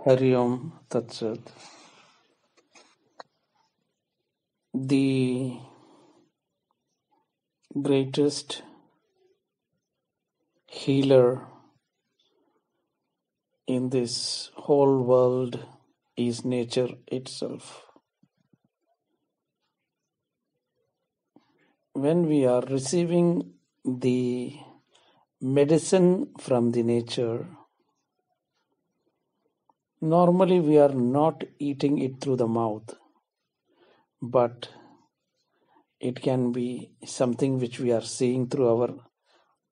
Hari Om Tat Sat. The greatest healer in this whole world is nature itself. When we are receiving the medicine from the nature, normally we are not eating it through the mouth, but it can be something which we are seeing through our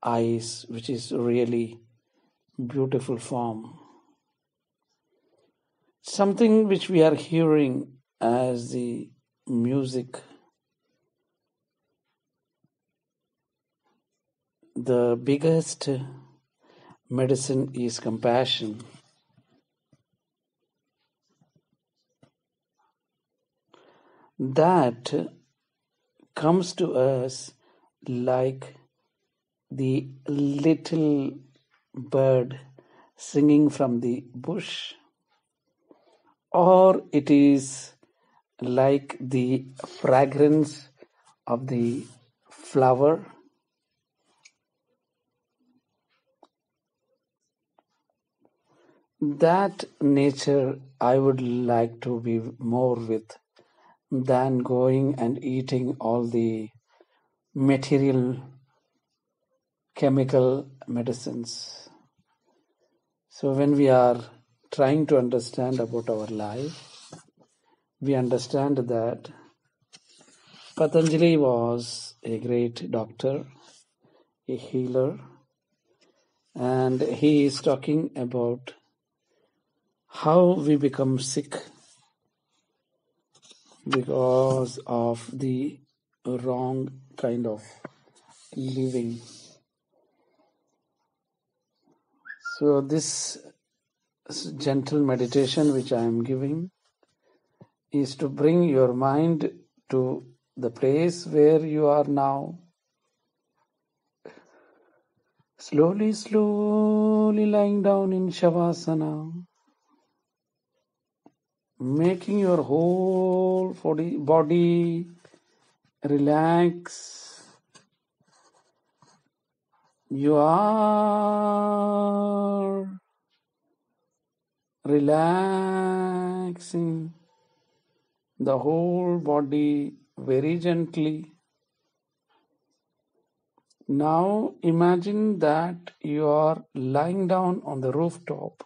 eyes, which is really beautiful form. Something which we are hearing as the music, the biggest medicine is compassion. That comes to us like the little bird singing from the bush, or it is like the fragrance of the flower. That nature I would like to be more with than going and eating all the material chemical medicines. So when we are trying to understand about our life, we understand that Patanjali was a great doctor, a healer, and he is talking about how we become sick because of the wrong kind of living. So this gentle meditation which I am giving is to bring your mind to the place where you are now. Slowly, slowly lying down in Shavasana, making your whole body relax. You are relaxing the whole body very gently. Now imagine that you are lying down on the rooftop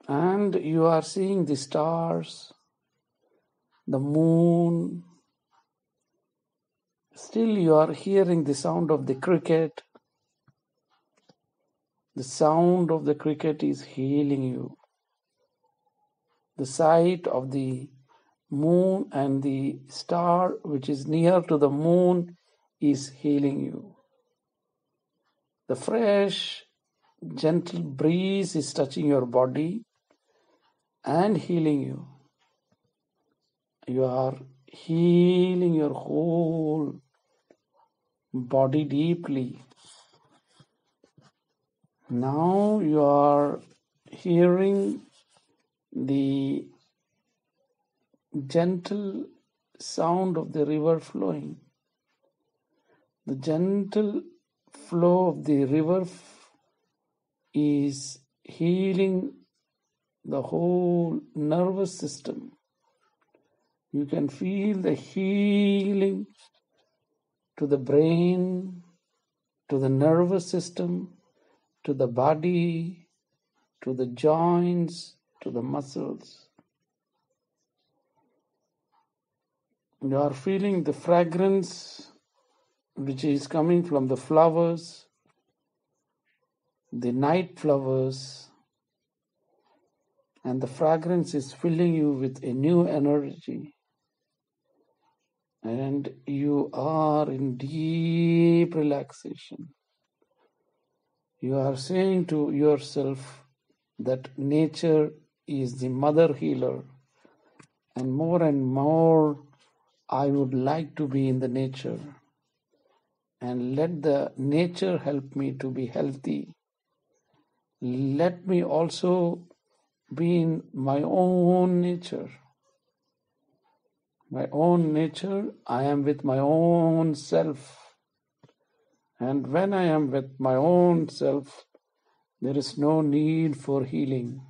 and you are seeing the stars, the moon. Still you are hearing the sound of the cricket. The sound of the cricket is healing you. The sight of the moon and the star which is near to the moon is healing you. The fresh, gentle breeze is touching your body and healing you. You are healing your whole body deeply. Now you are hearing the gentle sound of the river flowing. The gentle flow of the river is healing the whole nervous system. You can feel the healing to the brain, to the nervous system, to the body, to the joints, to the muscles. You are feeling the fragrance which is coming from the flowers, the night flowers, and the fragrance is filling you with a new energy. And you are in deep relaxation. You are saying to yourself that nature is the mother healer, and more I would like to be in the nature and let the nature help me to be healthy Let me also be in my own nature. My own nature, I am with my own self. And when I am with my own self, there is no need for healing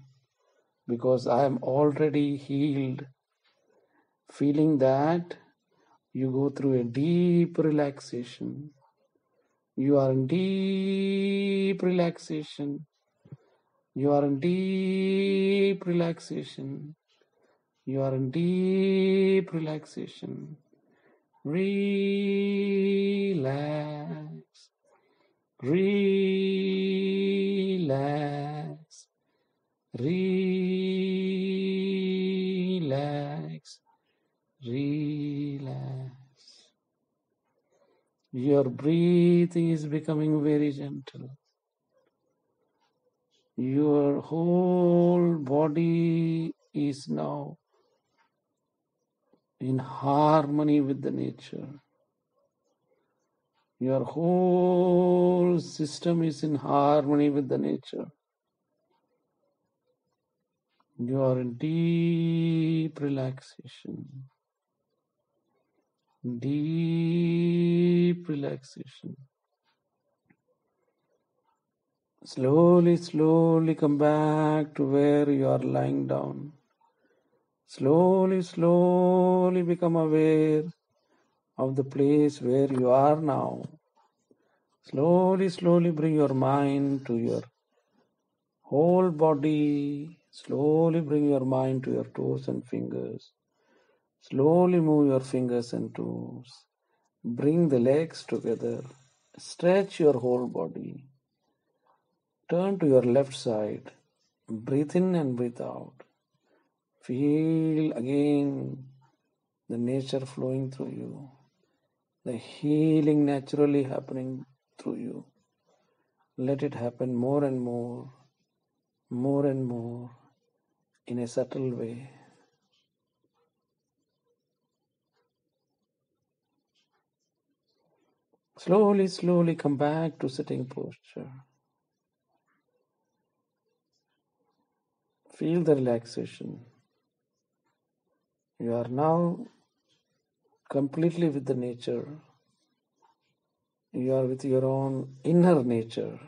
because I am already healed. Feeling that, you go through a deep relaxation. You are in deep relaxation. You are in deep relaxation. You are in deep relaxation. Relax. Relax. Relax. Relax. Your breathing is becoming very gentle. Your whole body is now in harmony with the nature. Your whole system is in harmony with the nature. You are in deep relaxation. Deep relaxation. Slowly, slowly come back to where you are lying down. Slowly, slowly become aware of the place where you are now. Slowly, slowly bring your mind to your whole body. Slowly bring your mind to your toes and fingers. Slowly move your fingers and toes. Bring the legs together. Stretch your whole body. Turn to your left side. Breathe in and breathe out. Feel again the nature flowing through you. The healing naturally happening through you. Let it happen more and more and more in a subtle way. Slowly, slowly come back to sitting posture. Feel the relaxation. You are now completely with the nature. You are with your own inner nature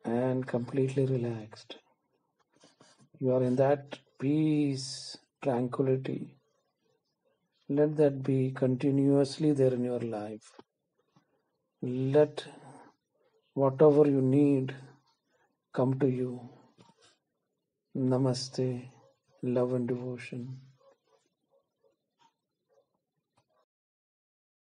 and completely relaxed. You are in that peace, tranquility. Let that be continuously there in your life. Let whatever you need come to you. Namaste, love and devotion.